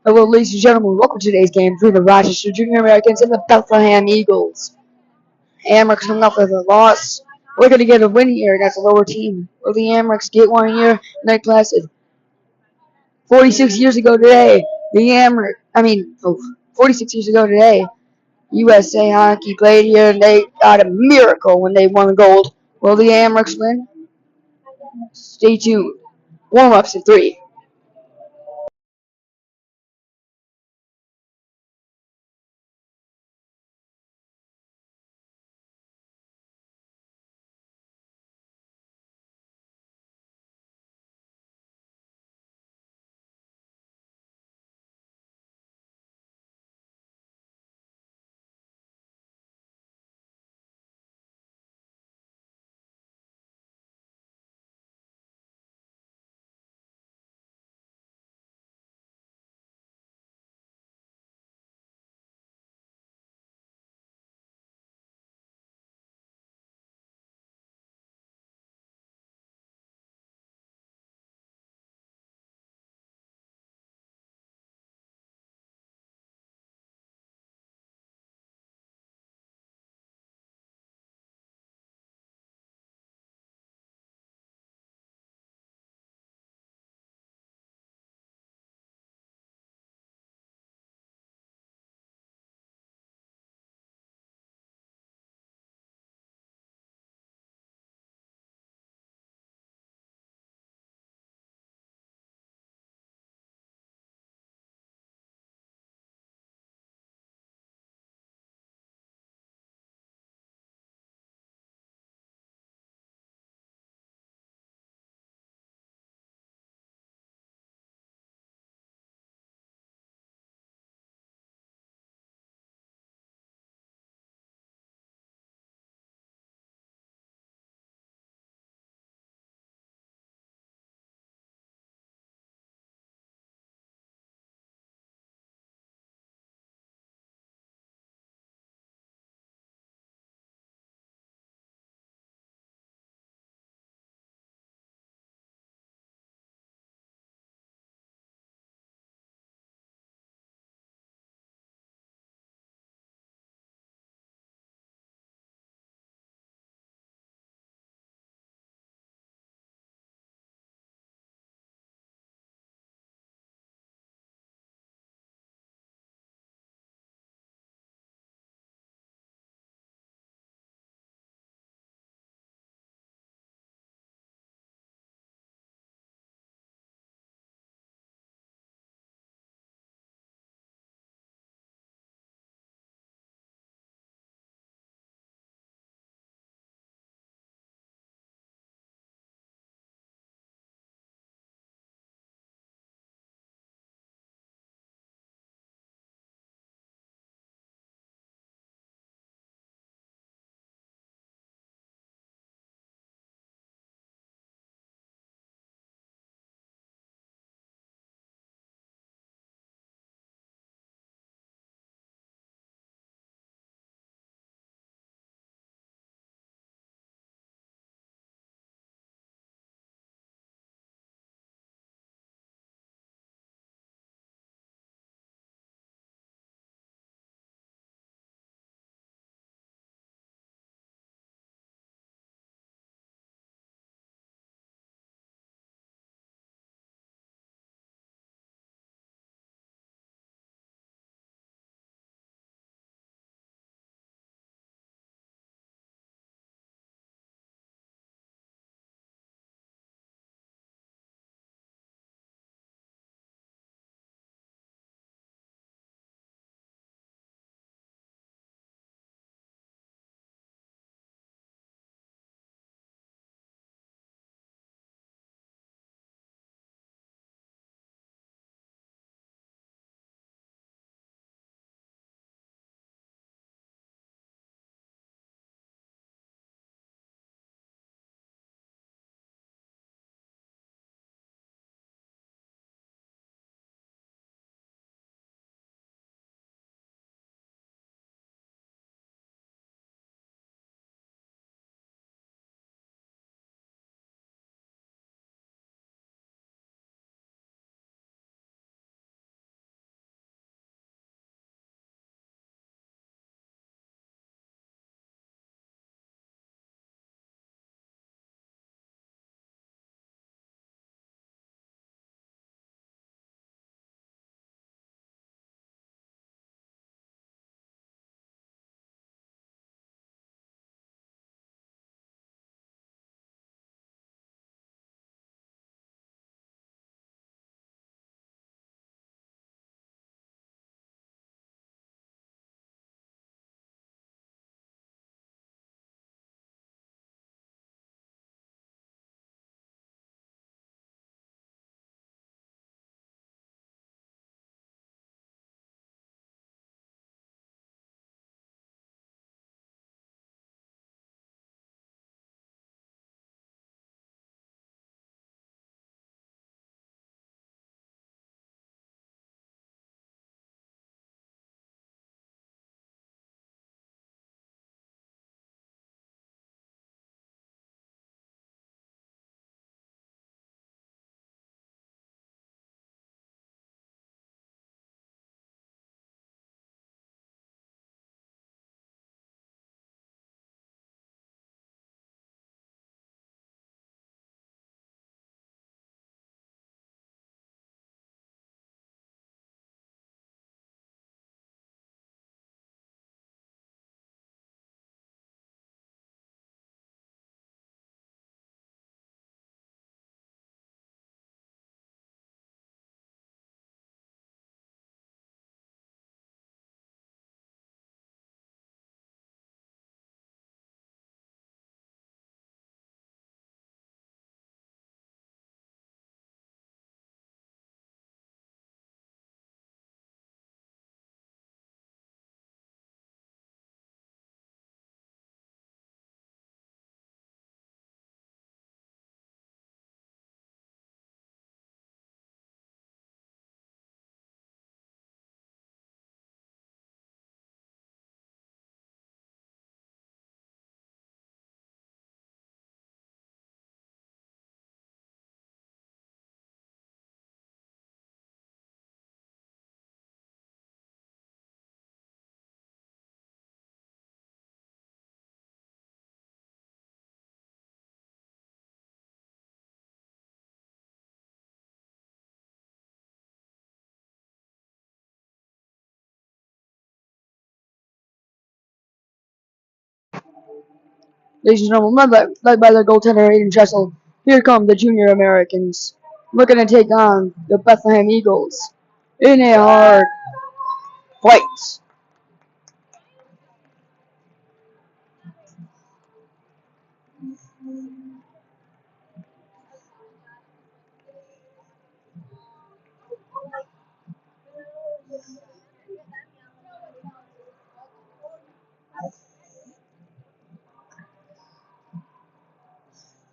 Hello, ladies and gentlemen. Welcome to today's game between the Rochester Junior Americans and the Bethlehem Eagles. Amherst coming up with a loss. We're going to get a win here against a lower team. Will the Amherst get one here? Night Placid. 46 years ago today, 46 years ago today, USA Hockey played here and they got a miracle when they won gold. Will the Amherst win? Stay tuned. Warm-ups in 3, Ladies and gentlemen, led by their goaltender Aiden Jessel, here come the Junior Americans, looking to take on the Bethlehem Eagles in a hard fight.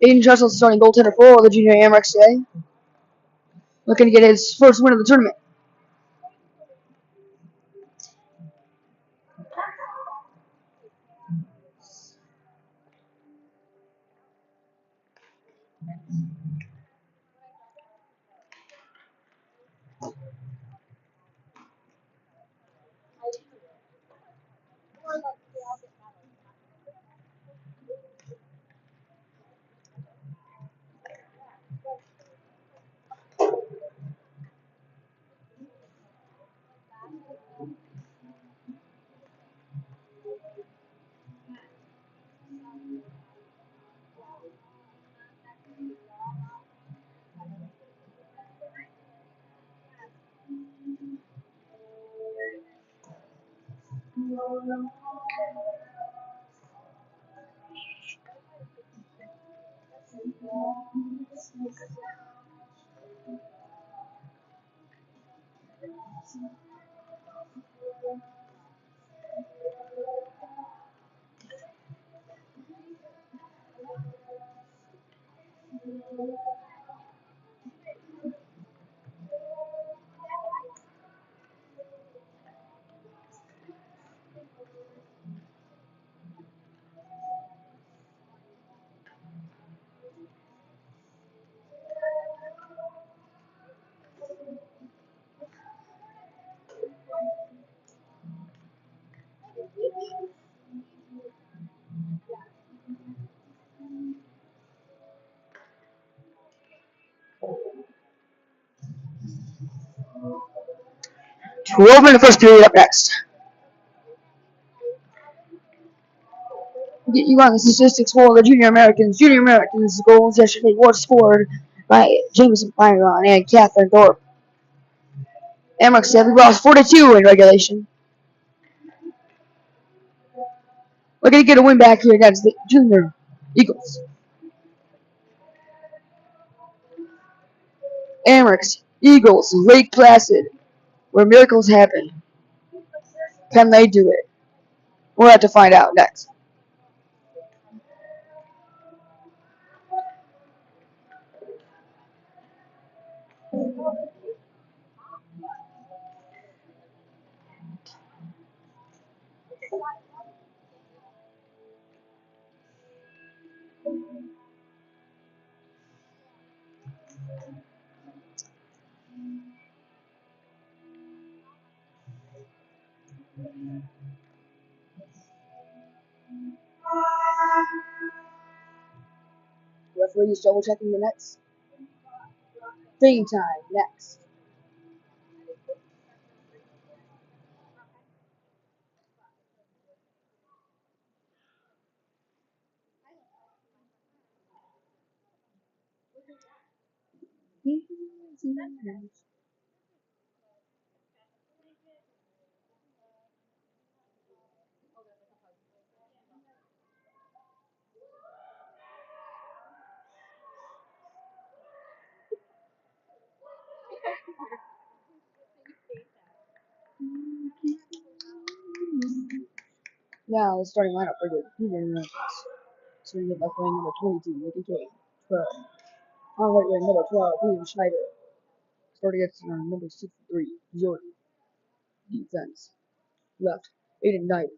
Aiden Jessel, starting goaltender for the Junior Amerks today, looking to get his first win of the tournament. We'll open the first period up next. You got the statistics for the Junior Americans. Junior Americans goals yesterday were scored by Jameson Byron and Catherine Thorpe. Amerks said we lost 4-2 in regulation. We're going to get a win back here against the Junior Eagles. Amerks, Eagles, Lake Placid, where miracles happen. Can they do it? We'll have to find out next. Referee is double checking the nets. Game time next. Now the starting lineup for the Junior Americans. So we get left wing number 22, Nikki K. 12. On right wing number 12, William Schneider. Starting against number 63, Jordan. Defense. Left, Aiden Knight.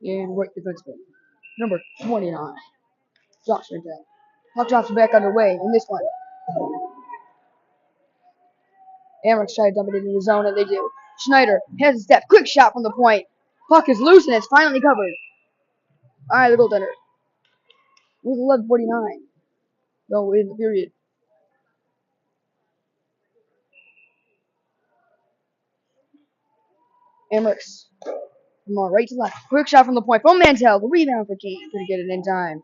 And right defenseman, number 29, Josh Renton. Puck drops back underway in this one. Amerks try to dump it into the zone, and they do. Schneider has a step. Quick shot from the point. Puck is loose, and it's finally covered. All right, the goaltender. With 11:49. No, in the period. Amerks From our right to left. Quick shot from the point from Mantel. The rebound for Kane. Couldn't get it in time.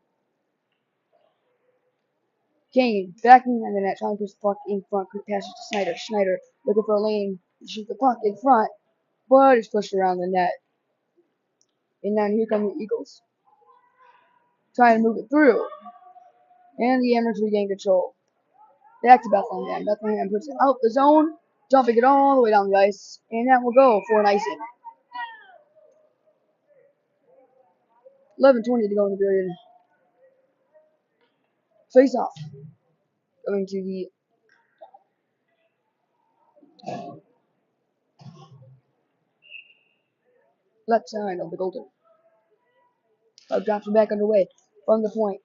Kane backing on the net, trying to push the puck in front. Quick passes to Snyder. Schneider looking for a lane to shoot the puck in front, but it's pushed around the net. And now here come the Eagles. Trying to move it through. And the Amherst regain control. Back to Bethlehem. Bethlehem puts it out the zone, dumping it all the way down the ice. And that will go for an icing. 11:20 to go in the period. Face off. Going to the left side of the Golden. Drops it back underway from the point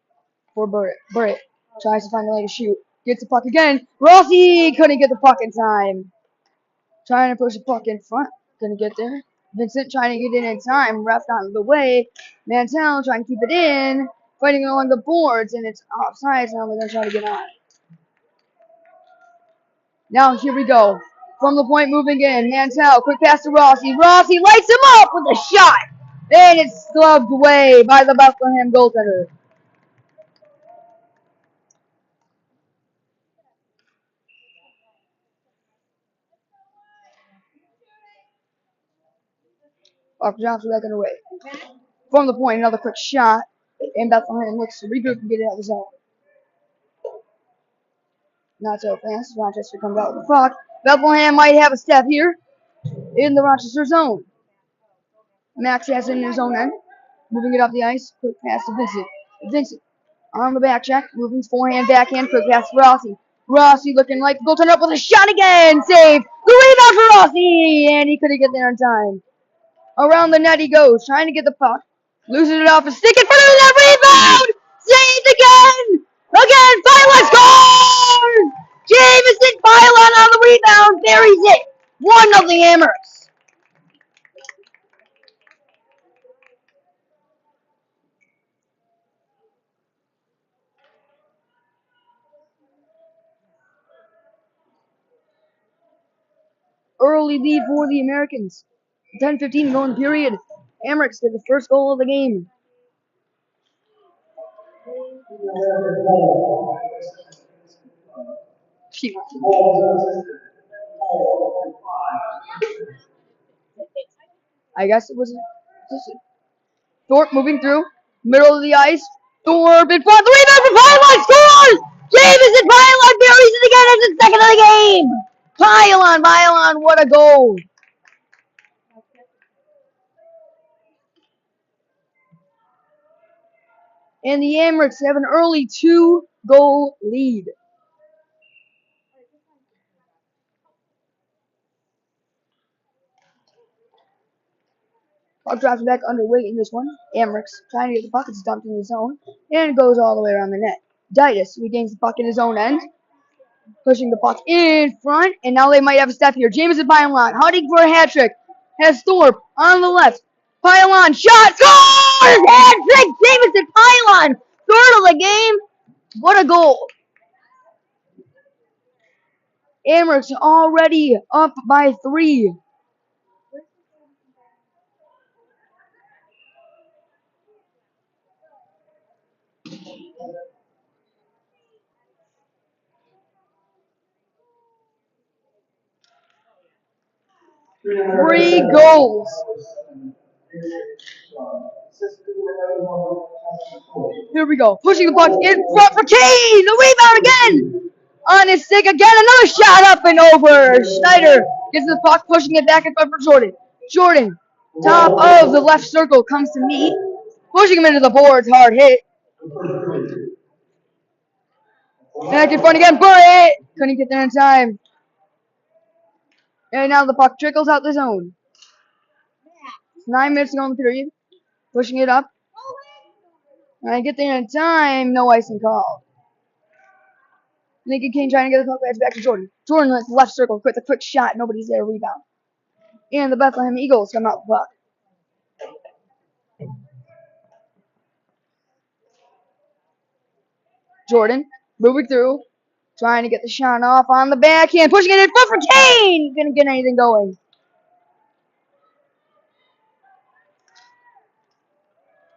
for Burritt. Burritt tries to find a way to shoot. Gets the puck again. Rossi couldn't get the puck in time. Trying to push the puck in front. Couldn't get there. Vincent trying to get in time. Ref out of the way. Mantel trying to keep it in. Fighting along the boards. And it's offside. Now they're going to try to get on. Now here we go. From the point moving in. Mantel. Quick pass to Rossi. Rossi lights him up with a shot. And it's gloved away by the Bethlehem goaltender. Puck drops back underway. From the point, another quick shot. And Bethlehem looks to regroup and get it out of the zone. Not so fast. Rochester comes out with the puck. Bethlehem might have a step here in the Rochester zone. Max has it in his own end. Moving it up the ice. Quick pass to Vincent. Vincent on the back check. Moving forehand, backhand. Quick pass to Rossi. Rossi looking like the goaltender up with a shot again. Save. The rebound for Rossi. And he couldn't get there in time. Around the net he goes. Trying to get the puck. Loses it off his stick in front of the net. Rebound. Saved again. Again. Pylon scores. Jameson Pylon on the rebound. Buries it. 1-0 Amherst. Early lead for the Americans. 10-15 going period. Amherst did the first goal of the game. I guess it was Thorpe moving through. Middle of the ice. Thorpe in front. The rebound for Pylon scores! Jameson Pylon buries it again as the second of the game! Pylon, what a goal! And the Amherst have an early 2-goal lead. Puck drops back underway in this one. Amherst trying to get the puck. It's dumped in the zone. And it goes all the way around the net. Ditus regains the puck in his own end. Pushing the puck in front. And now they might have a step here. Jameson Pylon hunting for a hat trick. Has Thorpe on the left. Pylon shot. Scores! Hat trick! Jameson Pylon. Third of the game. What a goal. Amherst already up by 3. Three goals. Here we go. Pushing the puck in front for Kane. The rebound again. On his stick again. Another shot up and over. Schneider gets the puck, pushing it back in front for Jordan. Jordan, top of the left circle, comes to meet. Pushing him into the boards. Hard hit. Back in front again. Burritt. Couldn't get there in time. And now the puck trickles out the zone. 9 minutes to go in the period. Pushing it up. And get there in time. No icing call. Lincoln King trying to get the puck back to Jordan. Jordan lets the left circle. Quick, a quick shot. Nobody's there. Rebound. And the Bethlehem Eagles come out the puck. Jordan moving through. Trying to get the shot off on the backhand. Pushing it in front for Kane. Couldn't get anything going.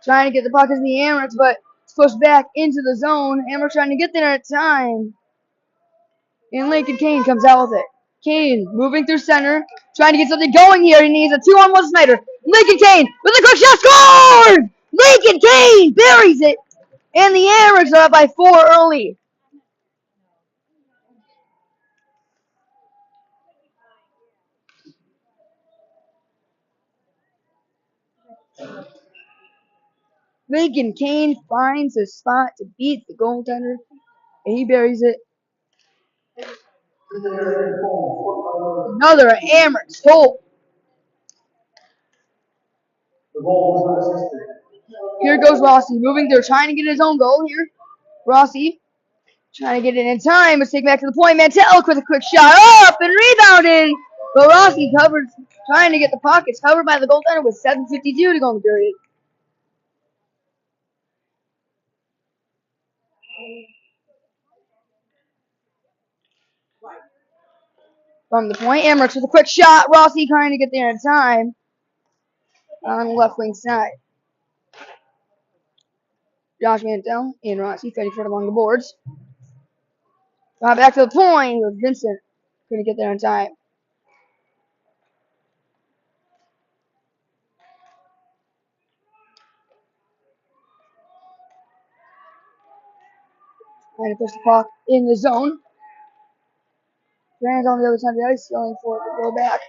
Trying to get the puck is the Amherst, but it's pushed back into the zone. Amherst trying to get there at time. And Lincoln Kane comes out with it. Kane moving through center, trying to get something going here. He needs a 2-on-1 Snyder. Lincoln Kane with a quick shot, scores! Lincoln Kane buries it, and the Amherst are up by 4 early. Lincoln Kane finds a spot to beat the goaltender, and he buries it. Another Amherst goal. Here goes Rossi moving through, trying to get his own goal here. Rossi trying to get it in time. Let's take it back to the point. Mantel with a quick shot up and rebounded. But Rossi covers, trying to get the pockets covered by the goaltender with 7:52 to go in the period. From the point, Amherst with a quick shot. Rossi trying to get there in time on the left wing side. Josh Mantel and Rossi fighting for it along the boards. Back to the point with Vincent. Couldn't get there in time. Trying to push the puck in the zone. Grant's on the other side of the ice, yelling for it to go back.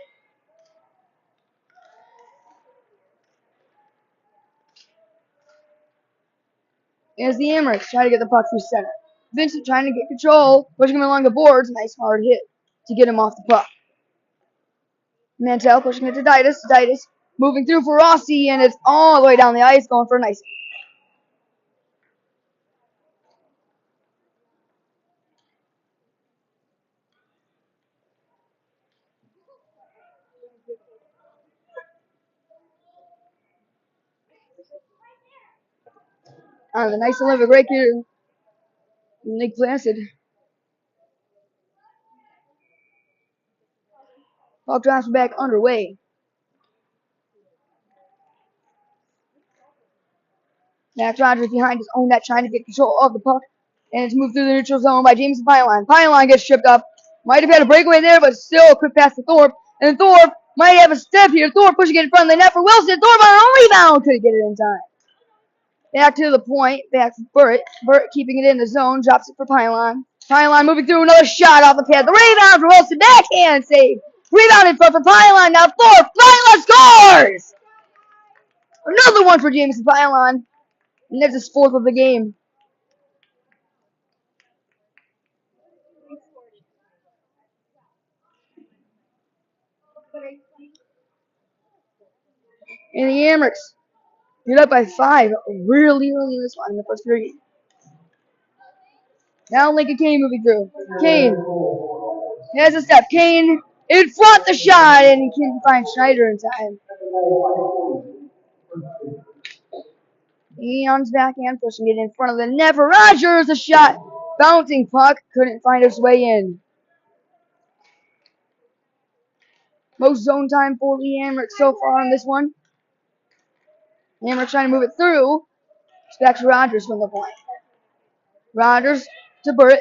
As the Amherst trying to get the puck through center. Vincent trying to get control, pushing him along the boards. Nice hard hit to get him off the puck. Mantel pushing it to Ditas. Ditas moving through for Rossi, and it's all the way down the ice, going for a nice. The nice Olympic right here. Lake Placid. Puck drops back underway. Max Rogers behind his own net trying to get control of the puck. And it's moved through the neutral zone by Jameson Pineline. Pineline gets tripped up. Might have had a breakaway there, but still a quick pass to Thorpe. And Thorpe might have a step here. Thorpe pushing it in front of the net for Wilson. Thorpe on a rebound. Couldn't get it in time. Back to the point. Back to Burt. Burt keeping it in the zone. Drops it for Pineline. Pineline moving through. Another shot off the pad. The rebound for Wilson. Backhand save. Rebound in front for Pineline. Now Thorpe. Pineline scores! Another one for Jameson Pineline. And that's his 4th of the game. And the Amherst get up by 5 really early in this one in the first period. Now Lincoln Kane moving through. Kane has a step. Kane in front the shot, and he can't find Schneider in time. He on his backhand, pushing it in front of the net for Rogers. A shot, bouncing puck, couldn't find its way in. Most zone time for the Amherst so far on this one. Amherst trying to move it through. It's back to Rogers from the point. Rogers to Burritt.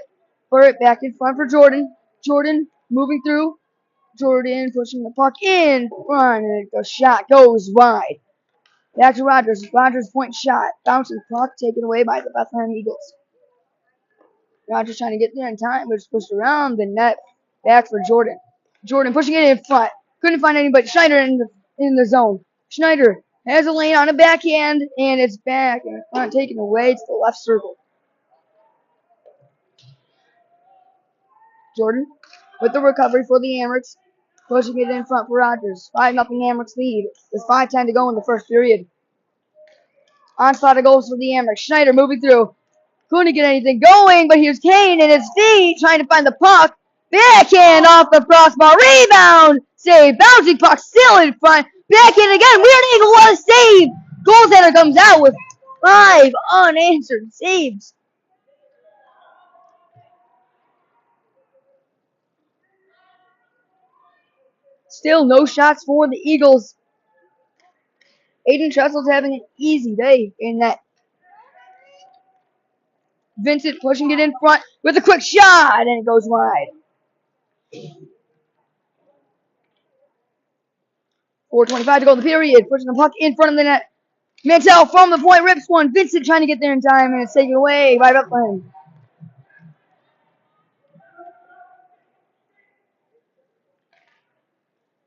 Burritt back in front for Jordan. Jordan moving through. Jordan pushing the puck in front, and the shot goes wide. Back to Rogers. Rogers point shot. Bouncing puck taken away by the Bethlehem Eagles. Rogers trying to get there in time, but it's pushed around the net. Back for Jordan. Jordan pushing it in front. Couldn't find anybody. Schneider in the zone. Schneider has a lane on a backhand, and it's back in front, taken away to the left circle. Jordan with the recovery for the Amherst. Pushing it in front for Rogers. 5-0 Amherst lead with 5:10 to go in the first period. Onslaught of goals for the Amherst. Schneider moving through. Couldn't get anything going, but here's Kane in his feet trying to find the puck. Backhand off the crossbar. Rebound. Save. Bouncing puck still in front. Backhand again. Weird Eagle. What a save. Goaltender comes out with 5 unanswered saves. Still no shots for the Eagles. Aiden Tressel's having an easy day in that. Vincent pushing it in front with a quick shot, and it goes wide. 4:25 to go in the period. Pushing the puck in front of the net. Mantell from the point rips one. Vincent trying to get there in time, and it's taken away by Bethlehem.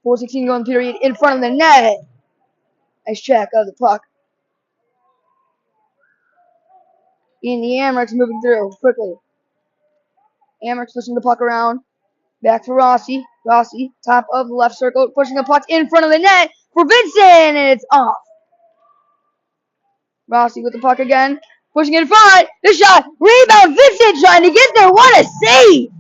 4:16 to go in the period in front of the net. Nice check of the puck. And the Amherst moving through quickly. Amherst pushing the puck around. Back for Rossi. Rossi, top of the left circle, pushing the puck in front of the net for Vincent, and it's off. Rossi with the puck again. Pushing in front. The shot. Rebound. Vincent trying to get there. What a save.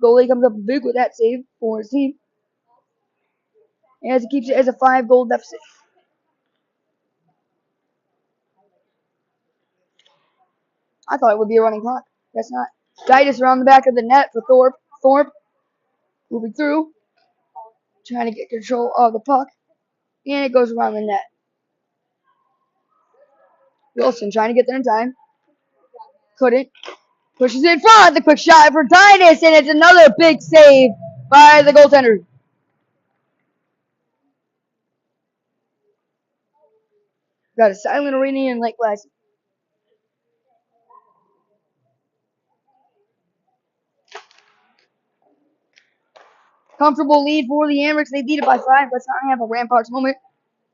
Goalie comes up big with that save for his team. As he keeps it as a 5-goal deficit. I thought it would be a running clock. That's not. Titus around the back of the net for Thorpe. Thorpe moving through. Trying to get control of the puck. And it goes around the net. Wilson trying to get there in time. Couldn't. Pushes it in front. The quick shot for Titus. And it's another big save by the goaltender. Got a silent arena in Lake Placid. Comfortable lead for the Amherst. They lead it by 5. Let's not have a Ramparts moment.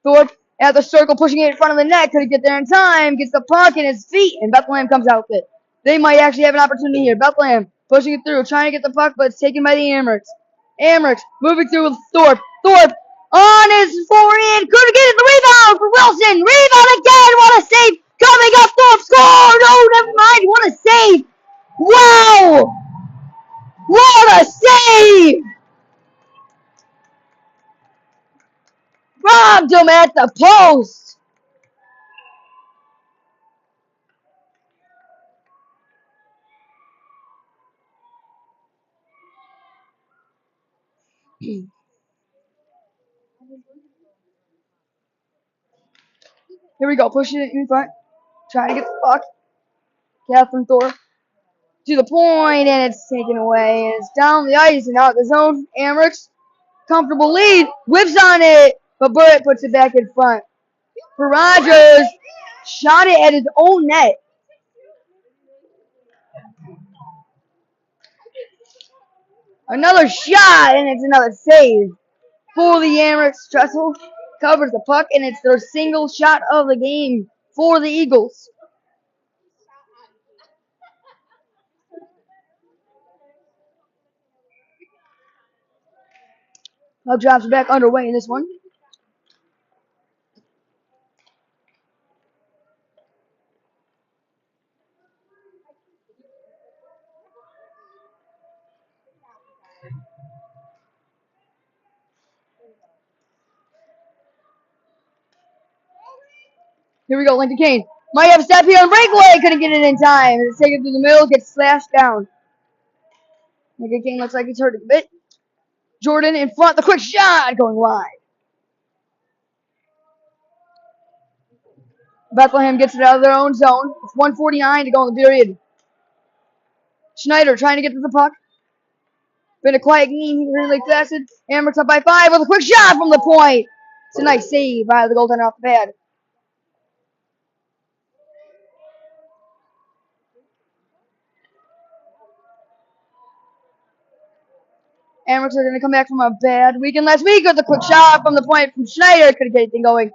Thorpe at the circle, pushing it in front of the net. Couldn't get there in time. Gets the puck in his feet, and Bethlehem comes out with it. They might actually have an opportunity here. Bethlehem pushing it through, trying to get the puck, but it's taken by the Amherst. Amherst moving through with Thorpe. Thorpe on his forehand. Couldn't get it. The rebound for Wilson. Rebound again. What a save. Coming up. Thorpe scored. Oh, never mind. What a save. Wow. What a save. Robbed him at the post. Here we go. Pushing it in front. Trying to get the puck. Catherine Thorpe to the point, and it's taken away. And it's down the ice and out the zone. Amherst, comfortable lead. Whips on it, but Burrett puts it back in front. For Rogers, shot it at his own net. Another shot, and it's another save for the Amherst. Tressel covers the puck, and it's their single shot of the game for the Eagles. Puck drops back underway in this one. Here we go, Lincoln Kane. Might have a step here on breakaway. Couldn't get it in time. It's taken through the middle, gets slashed down. Lincoln Kane looks like he's hurt a bit. Jordan in front, the quick shot going wide. Bethlehem gets it out of their own zone. It's 1:49 to go in the period. Schneider trying to get to the puck. Been a quiet game here in Lake Placid. Amherst up by 5 with a quick shot from the point. It's a nice save by the goaltender off the pad. Amherst are going to come back from a bad weekend last week with a quick shot from the point from Schneider. Couldn't get anything going.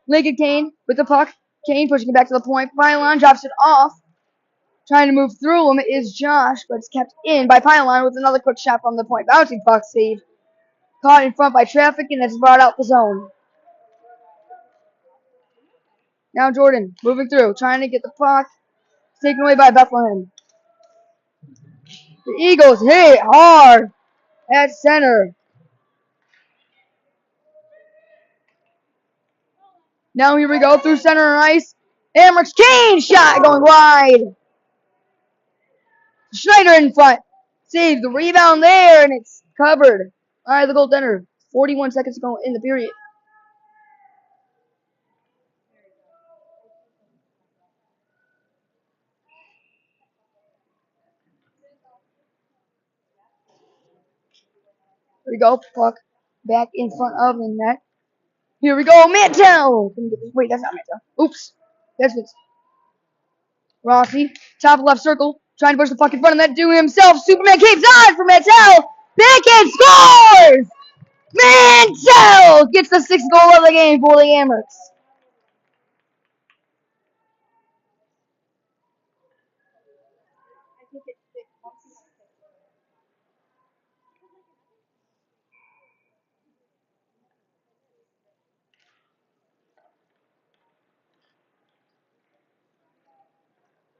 Lincoln Kane with the puck. Kane pushing it back to the point. Pylon drops it off. Trying to move through him is Josh, but it's kept in by Pylon with another quick shot from the point. Bouncing puck save. Caught in front by traffic, and it's brought out the zone. Now Jordan moving through, trying to get the puck. Taken away by Bethlehem. The Eagles hit hard at center. Now here we go through center ice. Amherst Kane shot going wide. Schneider in front. Saves the rebound there, and it's covered by the goaltender. 41 seconds to go in the period. Here we go. Puck back in front of the net. Here we go. Mantel. Wait, that's not Mantel. Oops. That's Vince. Rossi, top left circle, trying to push the puck in front of that dude himself. Superman keeps on for Mantel. Backhand scores! Mantel gets the 6th goal of the game for the Amherst.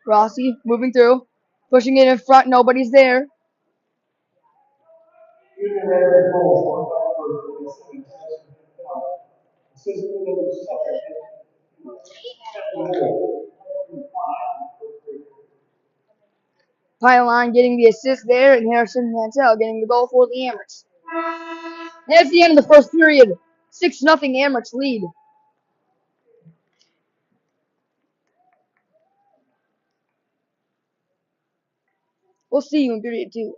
Rossi moving through, pushing it in front. Nobody's there. Pylon getting the assist there, and Harrison Mantel getting the goal for the Amherst. That's the end of the first period. 6-0 Amherst lead. We'll see you in period 2.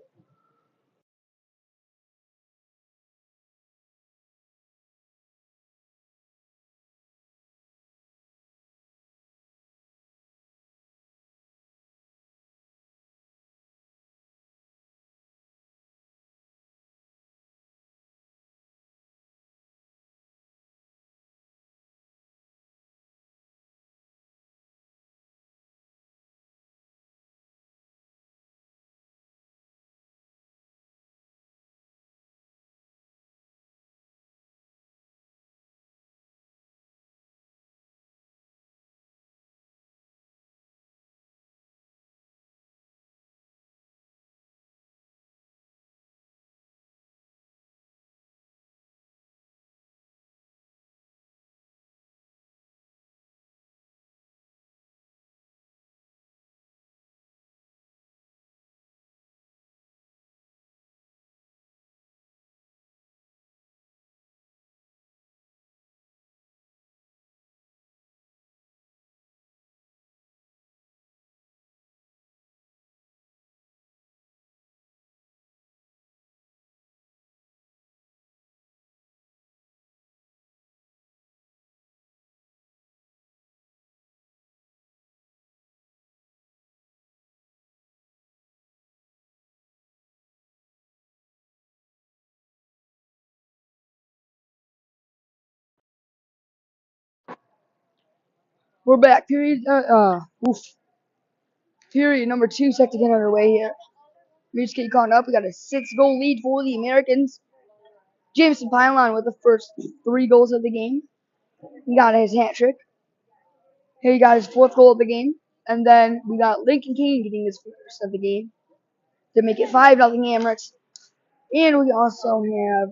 We're back. Period number 2 set to get underway here. We just get caught up. We got a 6-goal lead for the Americans. Jameson Pylon with the first 3 goals of the game. He got his hat trick. He got his 4th goal of the game. And then we got Lincoln Kane getting his first of the game to make it 5-0 Amherst. And we also have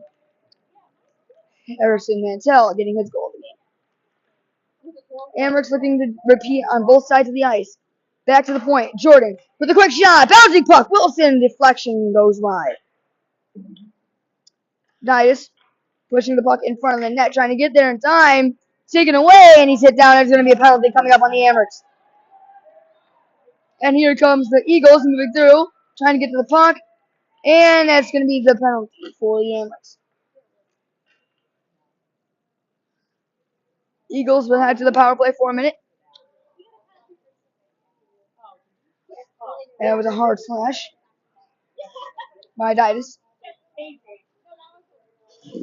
Harrison Mantel getting his goal of the game. Amherst looking to repeat on both sides of the ice. Back to the point. Jordan with a quick shot. Bouncing puck. Wilson deflection goes wide. Dias pushing the puck in front of the net, trying to get there in time. Taken away, and he's hit down. There's going to be a penalty coming up on the Amherst. And here comes the Eagles moving through, trying to get to the puck. And that's going to be the penalty for the Amherst. Eagles will head to the power play for a minute. And it was a hard slash by Dias. And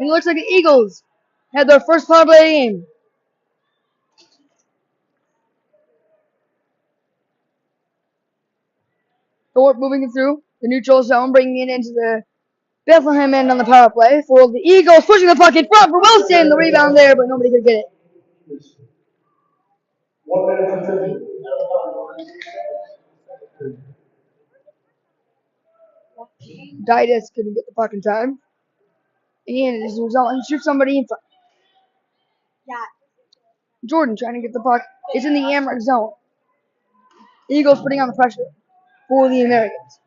it looks like the Eagles had their first power play game. Thorpe moving it through the neutral zone, bringing it into the Bethlehem end on the power play for the Eagles, pushing the puck in front for Wilson. The rebound there, but nobody could get it. 1 minute and 50. Didas couldn't get the puck in time. And as a result, he shoots somebody in front. Jordan trying to get the puck. It's in the Amherst zone. Eagles putting on the pressure for the Americans.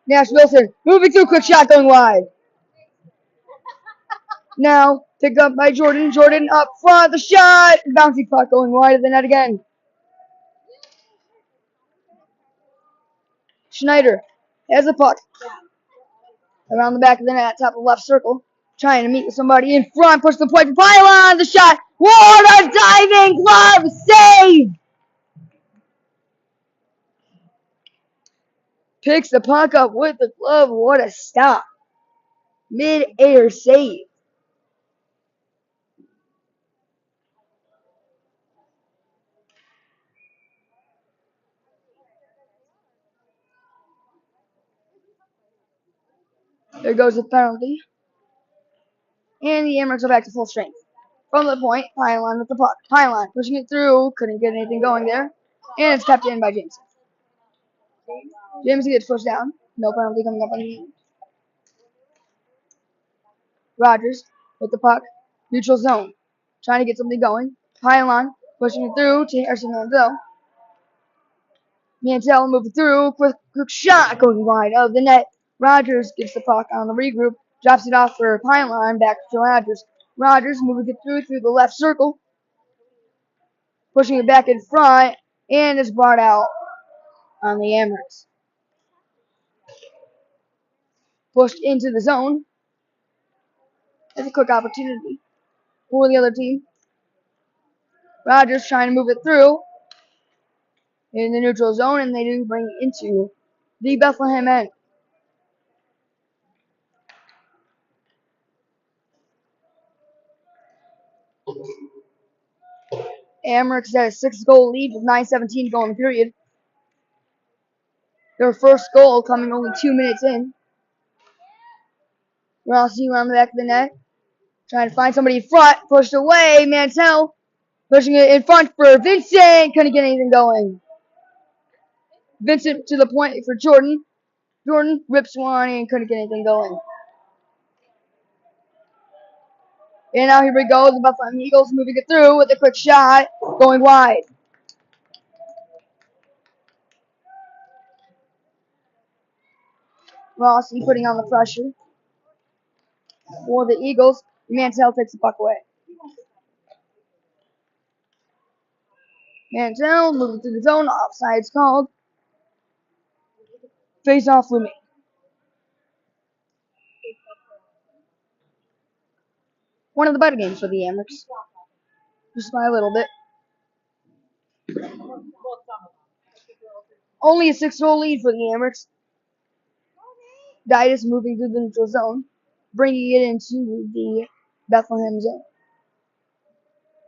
Nash Wilson moving through, quick shot going wide. Now picked up by Jordan. Jordan up front, the shot, bouncy puck going wide of the net again. Schneider has the puck around the back of the net, top of the left circle, trying to meet with somebody in front, push the point for pylon, the shot. What a diving glove save! Picks the puck up with the glove. What a stop! Mid-air save. There goes the penalty. And the Amherst are back to full strength. From the point, pylon with the puck. Pylon pushing it through. Couldn't get anything going there. And it's kept in by Jameson. Jameson gets pushed down. No penalty coming up on the end. Rogers with the puck. Neutral zone. Trying to get something going. Pylon pushing it through to Harrison Mantel. Mantel moving through. Quick shot going wide of the net. Rogers gets the puck on the regroup. Drops it off for Pylon. Back to Rogers. Rogers moving it through the left circle. Pushing it back in front. And is brought out on the Amherst. Pushed into the zone. That's a quick opportunity for the other team. Rogers trying to move it through in the neutral zone, and they do bring it into the Bethlehem end. Amherst had a 6-goal lead with 9:17 to go in the period. Their first goal coming only 2 minutes in. Rossi around the back of the net. Trying to find somebody in front. Pushed away. Mantel pushing it in front for Vincent. Couldn't get anything going. Vincent to the point for Jordan. Jordan rips one and couldn't get anything going. And now here we go. The Bethlehem Eagles moving it through with a quick shot going wide. Rossi putting on the pressure for the Eagles. Mantel takes the puck away. Mantel moving through the zone. Offside's called. Face off looming. One of the better games for the Amherst. Just by a little bit. Only a 6-goal lead for the Amherst. Didas moving through the neutral zone, bringing it into the Bethlehem zone.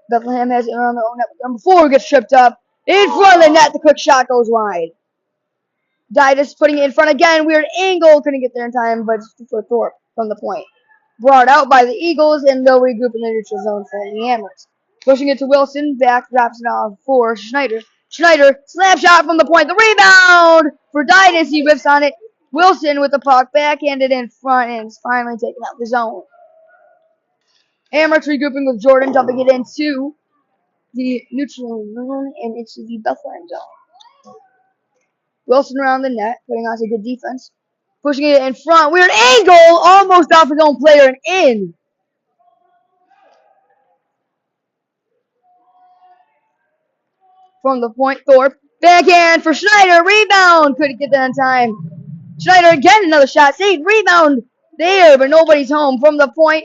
Bethlehem has it on their own net. Number 4 gets tripped up. In front of the net, the quick shot goes wide. Didas putting it in front again. Weird angle. Couldn't get there in time, but for Thorpe from the point. Brought out by the Eagles, and they'll regroup in the neutral zone for the Amherst. Pushing it to Wilson. Back, drops it off for Schneider. Schneider, slap shot from the point. The rebound for Didas. He whips on it. Wilson with the puck, backhanded in front, and is finally taking out the zone. Amherst regrouping with Jordan, dumping it into the neutral zone and into the Bethlehem zone. Wilson around the net, putting on some good defense. Pushing it in front. Weird angle, almost off his own player and in. From the point, Thorpe. Backhand for Schneider. Rebound. Couldn't get that in time. Schneider again, another shot. Saved. Rebound there, but nobody's home. From the point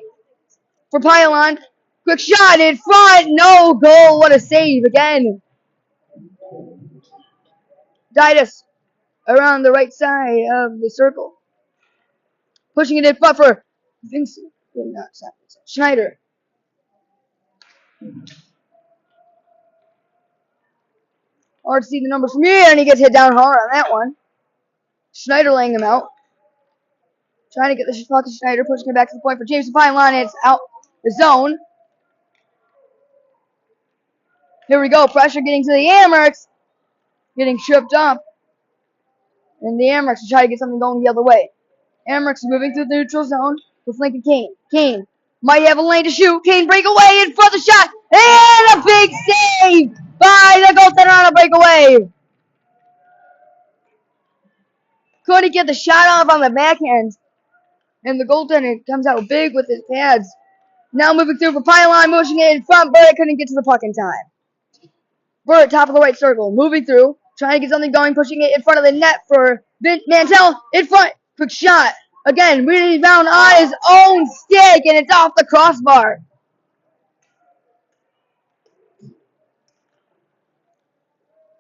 for Pylon. Quick shot in front. No goal. What a save again. Didas around the right side of the circle. Pushing it in front for Vincent. Schneider. Hard to see the numbers from here, and he gets hit down hard on that one. Schneider laying him out. Trying to get the puck to Schneider, pushing it back to the point for James Pylon. It's out the zone. Here we go. Pressure getting to the Amherst. Getting tripped up. And the Amherst to try to get something going the other way. Amherst moving through the neutral zone with Lincoln Kane. Kane Might have a lane to shoot. Kane breakaway in front of the shot. And a big save by the goaltender on a breakaway. Couldn't get the shot off on the backhand. And the goaltender comes out big with his pads. Now moving through for Pylon, pushing it in front. Burt couldn't get to the puck in time. Burt, top of the right circle, moving through, trying to get something going, pushing it in front of the net for Mantell. In front, quick shot. Again, really found on his own stick, and it's off the crossbar.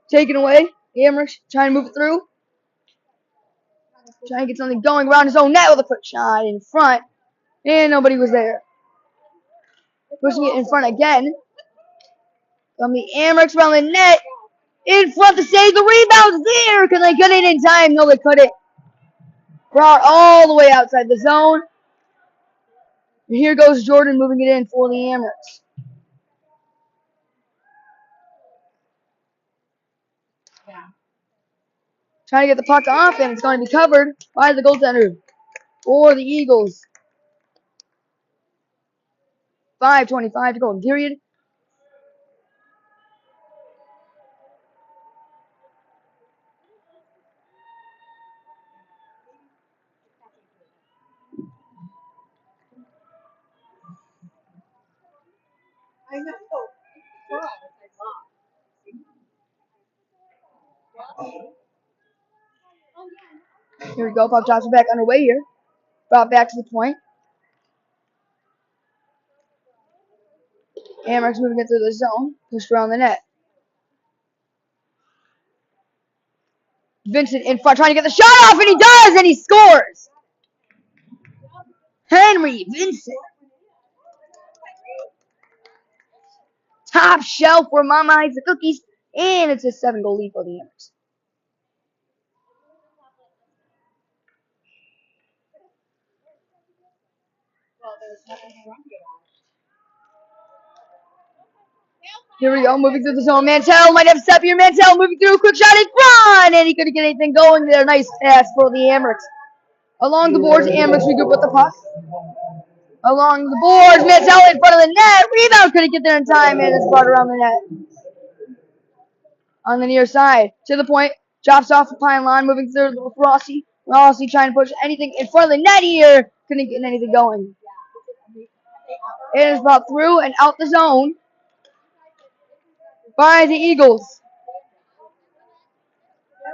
Taken away. Amherst trying to move it through. Trying to get something going around his own net with a quick shot in front. And nobody was there. Pushing it in front again. From the Amherst around the net. In front to save the rebound there. Because they couldn't in time. No, they couldn't. Brought all the way outside the zone. And here goes Jordan moving it in for the Amherst. Trying to get the puck off, and it's going to be covered by the goaltender for the Eagles. 5:25 to go in period. Here we go. Puck drops back underway here. Brought back to the point. Amherst moving it through the zone. Pushed around the net. Vincent in front trying to get the shot off, and he does, and he scores. Henry Vincent. Top shelf where Mama hides the cookies, and it's a 7-goal lead for the Amherst. Here we go, moving through the zone. Mantell might have a step here. Mantell moving through, quick shot in front, and he couldn't get anything going there. Nice pass for the Amherst. Along the boards, Amherst regroup with the puck. Along the boards, Mantell in front of the net. Rebound couldn't get there in time, and it's brought around the net. On the near side, to the point, drops off the pylon, moving through with Rossi. Rossi trying to push anything in front of the net here. Couldn't get anything going. It is brought through and out the zone by the Eagles.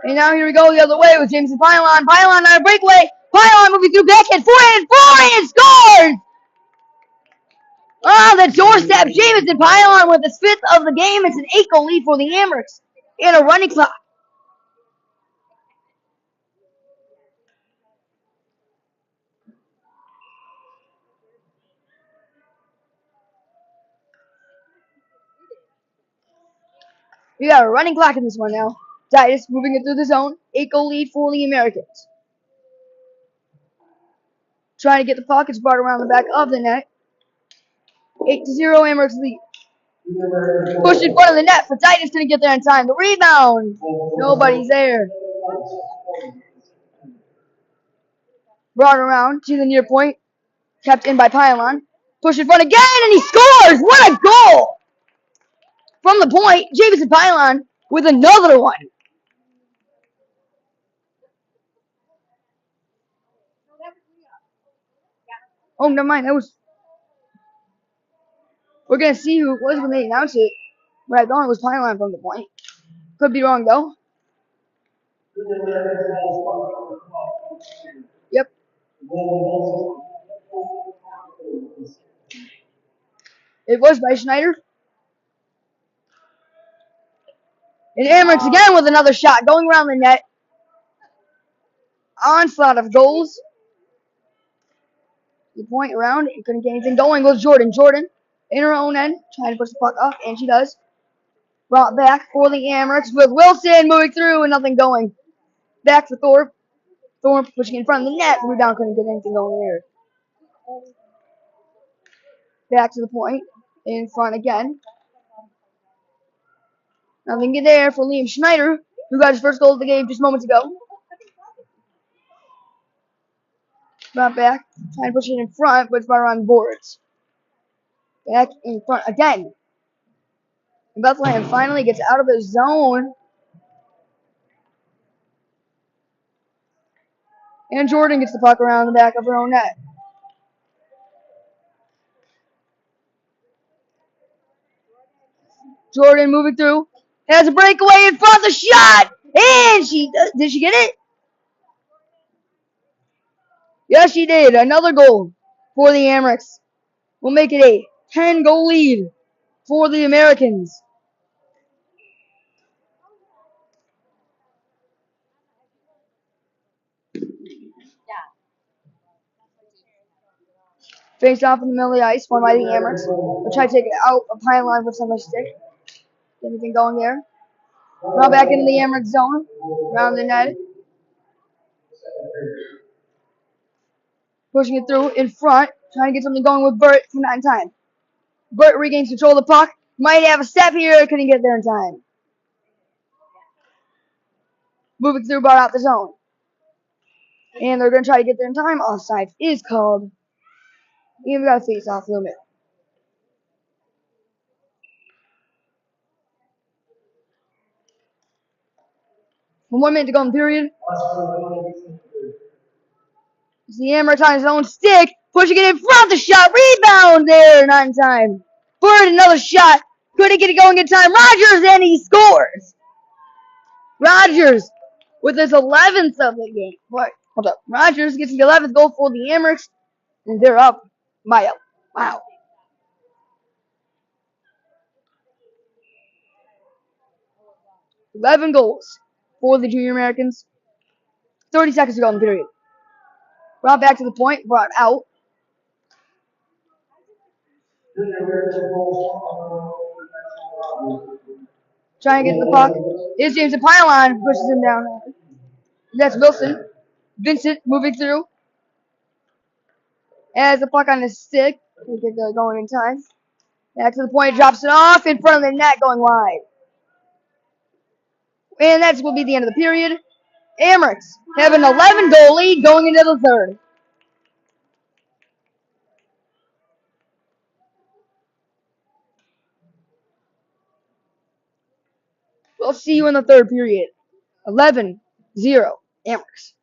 And now here we go the other way with Jameson Pylon. Pylon on a breakaway. Pylon moving through backhand. Forehand scores! Oh, the doorstep. Jameson Pylon with his 5th of the game. It's an 8-goal lead for the Amherst. And a running clock. We got a running clock in this one now. Titus moving it through the zone. 8-goal lead for the Americans. Trying to get the puck. It's brought around the back of the net. 8-0 Amherst lead. Pushed in front of the net for Titus. Couldn't get there in time. The rebound. Nobody's there. Brought around to the near point. Kept in by Pylon. Push in front again, and he scores! What a goal! From the point, Jameson Pylon with another one. Oh, never mind. That was. We're gonna see who it was when they announced it. But I thought it was Pylon from the point. Could be wrong though. Yep. It was by Schneider. And Amherst again with another shot going around the net. Onslaught of goals. The point around. It couldn't get anything going. Goes Jordan. Jordan in her own end. Trying to push the puck up. And she does. Brought back for the Amherst with Wilson moving through and nothing going. Back to Thorpe. Thorpe pushing in front of the net. Rebound couldn't get anything going there. Back to the point. In front again. Nothing there for Liam Schneider, who got his first goal of the game just moments ago. Brought back. Trying to push it in front, but it's brought around the boards. Back in front again. And Bethlehem finally gets out of the zone. And Jordan gets the puck around the back of her own net. Jordan moving through. Has a breakaway in front of the shot. And did she get it? Yes, she did. Another goal for the Amrex. We'll make it a 10-goal lead for the Americans. Face off in the middle of the ice, one by the Amrex. We'll try to take it out a pine line with some stick. Get anything going there. Now back into the Amrex zone. Around the net. Pushing it through in front. Trying to get something going with Burt. Not in time. Burt regains control of the puck. Might have a step here. Couldn't get there in time. Moving through, brought out the zone. And they're going to try to get there in time. Offside is called. Even got a face-off limit. From 1 minute to go in the period. It's the Amrex on his own stick. Pushing it in front. The shot. Rebound there. Not in time. Bird, another shot. Couldn't get it going in time. Rogers, and he scores. Rogers with his 11th of the game. What? Hold up. Rogers gets the 11th goal for the Amrex. And they're up by a wow. $11 goals for the Junior Americans. 30 seconds to go in the period. Brought back to the point. Brought out. Trying to get the puck. Here's James Pylon. Pushes him down. That's Wilson. Vincent moving through. Has the puck on his stick. We'll get that going in time. Back to the point. Drops it off in front of the net. Going wide. And that will be the end of the period. Amrex have an 11-goal lead going into the third. We'll see you in the third period. 11-0 Amrex.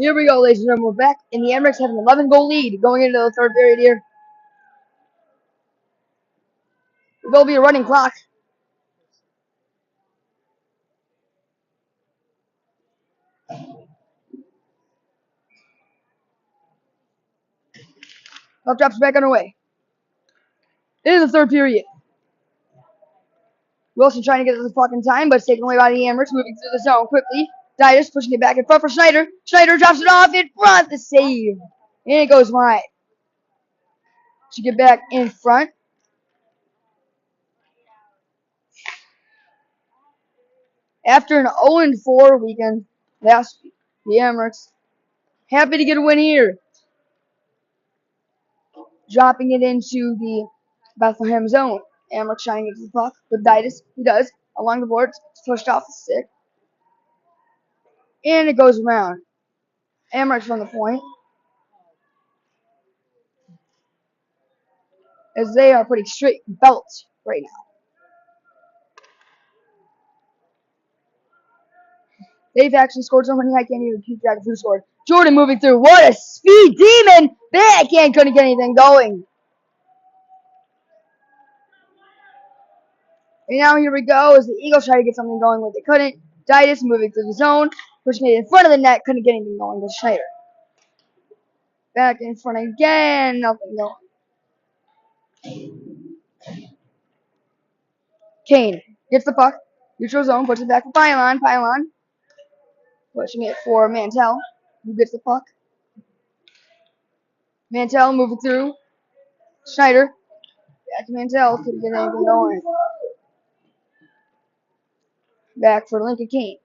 Here we go, ladies and gentlemen. We're back, and the Amrex have an 11-goal lead going into the third period here. There'll be a running clock. Puck drops back underway. Into the third period. Wilson trying to get to the puck in time, but it's taken away by the Amrex. Moving through the zone quickly. Dias pushing it back in front for Schneider. Schneider drops it off in front. The save. And it goes wide. To get back in front. After an 0-4 weekend last The Amherst happy to get a win here. Dropping it into the Bethlehem zone. Amherst trying to get to the puck with Ditus. He does. Along the boards. Pushed off the stick. And it goes around. Amherst from the point. As they are putting straight belts right now. They've actually scored so many I can't even keep track of who scored. Jordan moving through. What a speed demon! Backhand couldn't get anything going. And now here we go as the Eagles try to get something going when they couldn't. Ditus moving through the zone. Pushing it in front of the net. Couldn't get anything going with Schneider. Back in front again. Nothing going. Kane gets the puck. Neutral zone. Puts it back to Pylon. Pylon. Pushing it for Mantell. Who gets the puck. Mantell moving through. Schneider. Back to Mantell. Couldn't get anything going. Back for Lincoln Kane.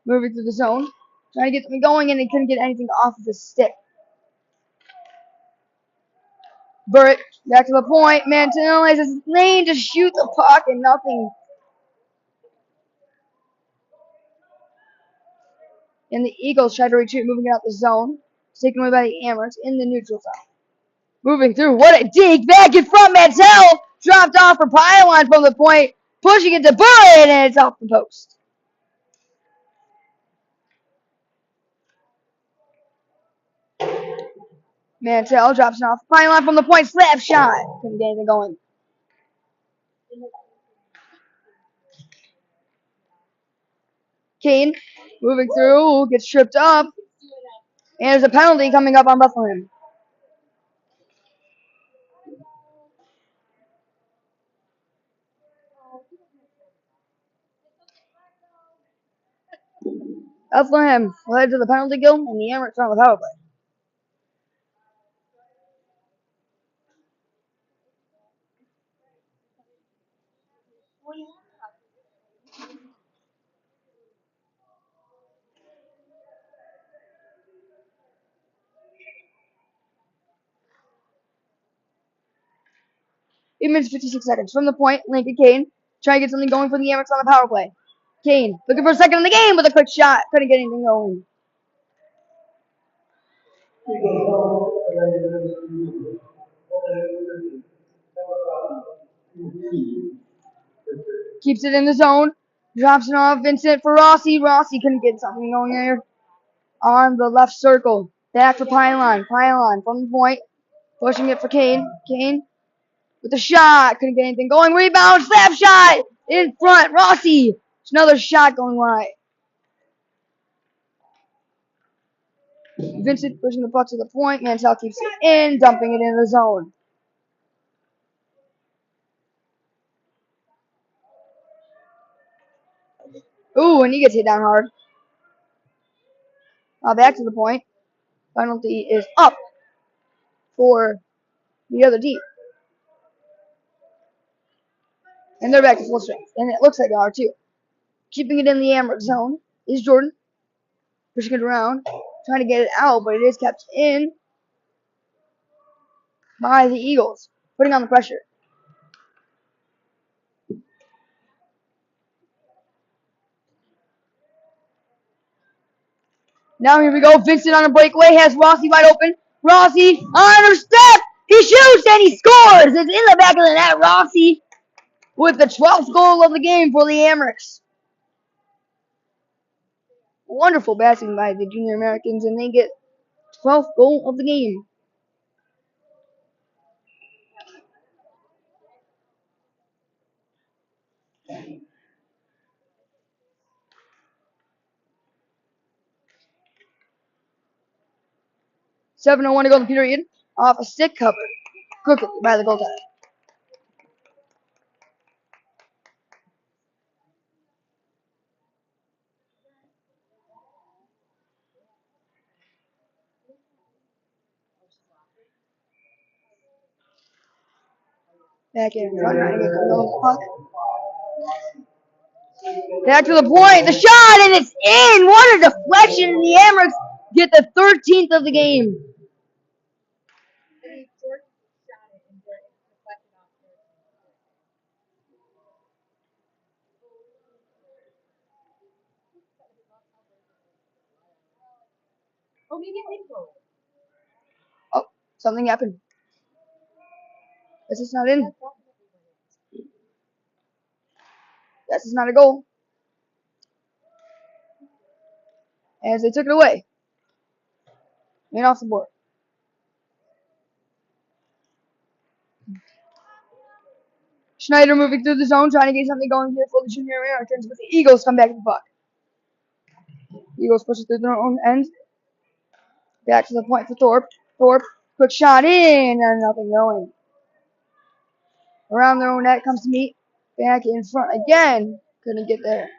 Moving through the zone. Trying to get something going, and he couldn't get anything off of his stick. Burrett back to the point. Mantell has his lane to shoot the puck, and nothing. And the Eagles try to retreat, moving it out the zone. It's taken away by the Amherst in the neutral zone. Moving through. What a dig. Back in front. Mantell dropped off for Pylon from the point. Pushing it to Burrett, and it's off the post. Mantell drops it off. Pylon from the point. Slap shot. Couldn't get anything going. Kane moving through. Gets tripped up. And there's a penalty coming up on Bethlehem. Bethlehem led to the penalty kill, and the Amherst on the power play. Eight minutes 56 seconds from the point. Lincoln Kane trying to get something going for the Amherst on the power play. Kane looking for a second in the game with a quick shot. Couldn't get anything going. Keeps it in the zone. Drops it off Vincent for Rossi. Rossi couldn't get something going there on the left circle. Back for Pylon. Pylon from the point. Pushing it for Kane. Kane with a shot. Couldn't get anything going. Rebound. Slap shot. In front. Rossi. It's another shot going wide. Vincent pushing the puck to the point. Mantell keeps it in. Dumping it in the zone. Ooh, and he gets hit down hard. Back to the point. Penalty is up for the other team. And they're back to full strength. And it looks like they are too. Keeping it in the Amherst zone is Jordan. Pushing it around. Trying to get it out, but it is kept in by the Eagles. Putting on the pressure. Now here we go. Vincent on a breakaway. Has Rossi wide open. Rossi on her step. He shoots and he scores. It's in the back of the net. Rossi with the 12th goal of the game for the Amherst. Wonderful passing by the Junior Americans, and they get 12th goal of the game. .7:01 to go in the period. Off a stick cover. Quickly by the goaltender. Back in front, trying to get the puck. Back to the point. The shot, and it's in. What a deflection. And the Amherst get the 13th of the game. Oh, something happened. This is not in. This is not a goal. As they took it away. And off the board. Schneider moving through the zone, trying to get something going here for the junior Americans, but the Eagles come back to the puck. Eagles push it through their own end. Back to the point for Thorpe. Thorpe, quick shot in, and nothing going. Around their own net comes to meet. Back in front again. Couldn't get there.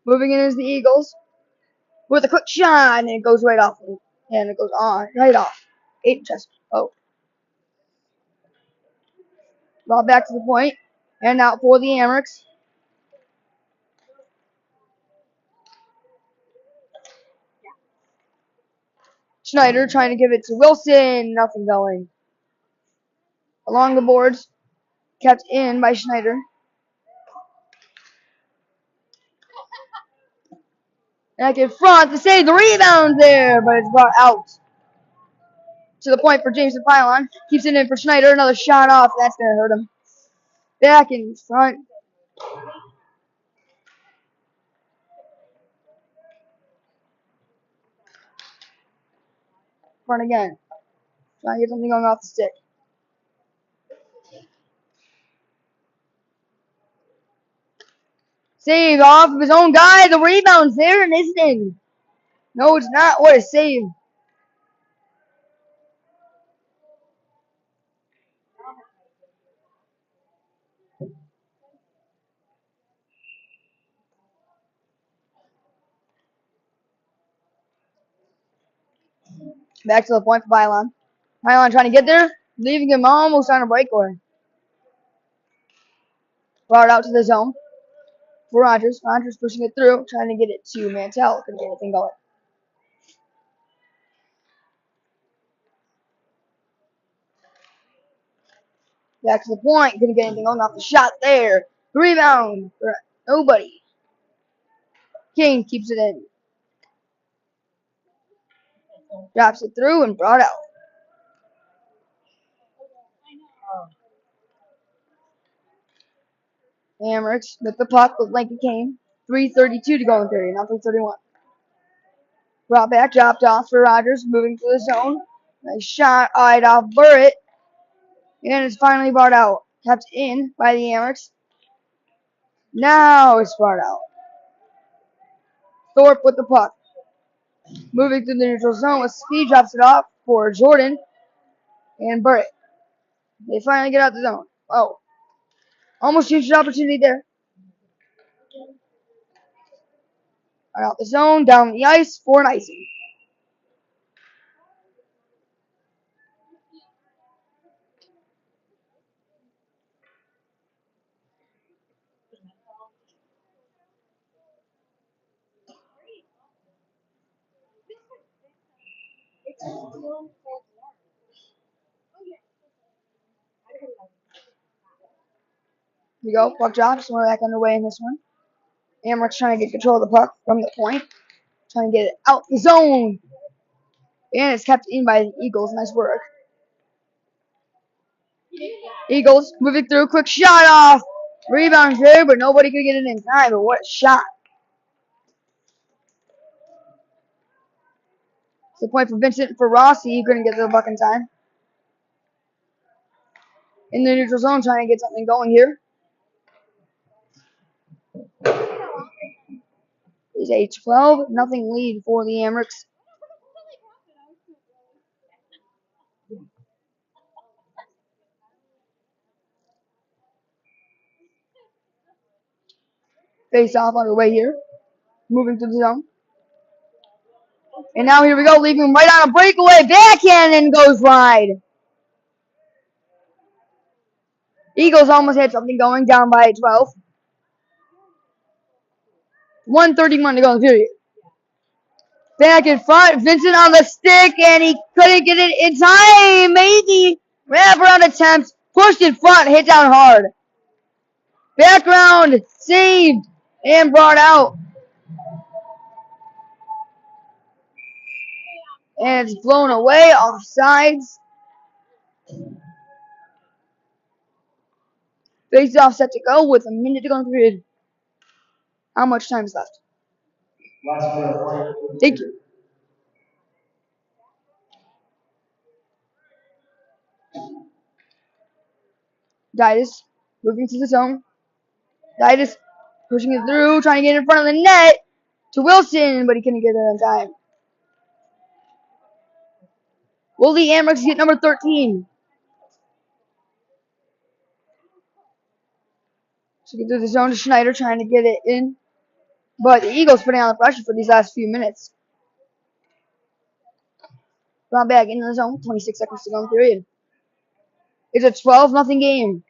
Moving in is the Eagles. With a quick shot, and it goes right off. And it goes on, right off. 8 chest. Oh. Ball back to the point. And out for the Amherst. Schneider trying to give it to Wilson. Nothing going. Along the boards. Kept in by Schneider. Back in front to save the rebound there, but it's brought out. To the point for Jameson Pylon. Keeps it in for Schneider. Another shot off. That's going to hurt him. Back in front. Front again. Trying to get something going off the stick. Save off of his own guy. The rebound's there and it's in. No, it's not. What a save. Back to the point for Pylon. Pylon trying to get there. Leaving him almost on a breakaway. Brought out to the zone. For Rogers. Rogers pushing it through. Trying to get it to Mantell. Couldn't get anything going. Back to the point. Couldn't get anything going off the shot there. Rebound. Nobody. King keeps it in. Drops it through and brought out. Amherst with the puck with Lincoln Kane. 3:32 to go in period, not 3:31. Brought back, dropped off for Rogers, moving to the zone. Nice shot, eyed off Burrett. And it's finally brought out. Kept in by the Amherst. Now it's brought out. Thorpe with the puck. Moving through the neutral zone with speed, drops it off for Jordan and Burrett. They finally get out the zone. Oh. Almost huge opportunity there. Out the zone, down the ice for an icing. Here we go, puck drops. We're back underway in this one. Amherst trying to get control of the puck from the point. Trying to get it out the zone. And it's kept in by the Eagles. Nice work. Eagles moving through. Quick shot off. Rebound there, but nobody could get it in time. But what a shot. It's the point for Vincent for Rossi. He couldn't get to the puck in time. In the neutral zone, trying to get something going here. It's a 12-0 lead for the Amherst. Face off underway here. Moving to the zone. And now here we go, leaving him right on a breakaway. Backhand and goes wide. Eagles almost had something going, down by 12. 1:31 to go in the period. Back in front, Vincent on the stick, and he couldn't get it in time. Maybe wraparound attempt, pushed in front, hit down hard. Background, saved, and brought out. And it's blown away off sides. Face off set to go with a minute to go in the period. How much time is left? Thank you. Didas moving to the zone. Didas pushing it through, trying to get in front of the net to Wilson, but he couldn't get it in time. Will the Amrex get number 13? So get through the zone to Schneider, trying to get it in. But the Eagles putting on the pressure for these last few minutes. Brought back into the zone, 26 seconds to go in the period. It's a 12-0 game.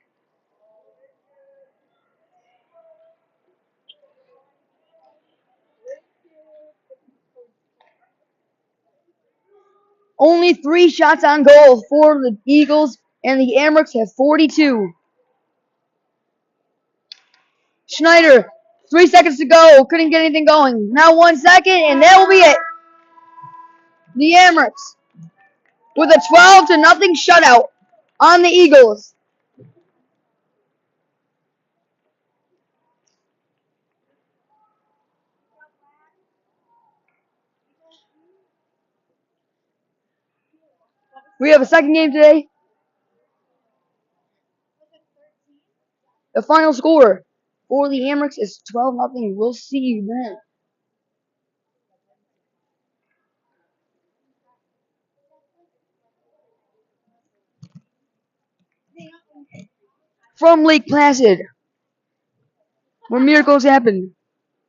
Only 3 shots on goal for the Eagles, and the Amrex have 42. Schneider, 3 seconds to go. Couldn't get anything going. Now 1 second, and that will be it. The Amrex with a 12-0 shutout on the Eagles. We have a second game today. The final score for the Amrex is 12-0. We'll see you then. From Lake Placid, where miracles happen.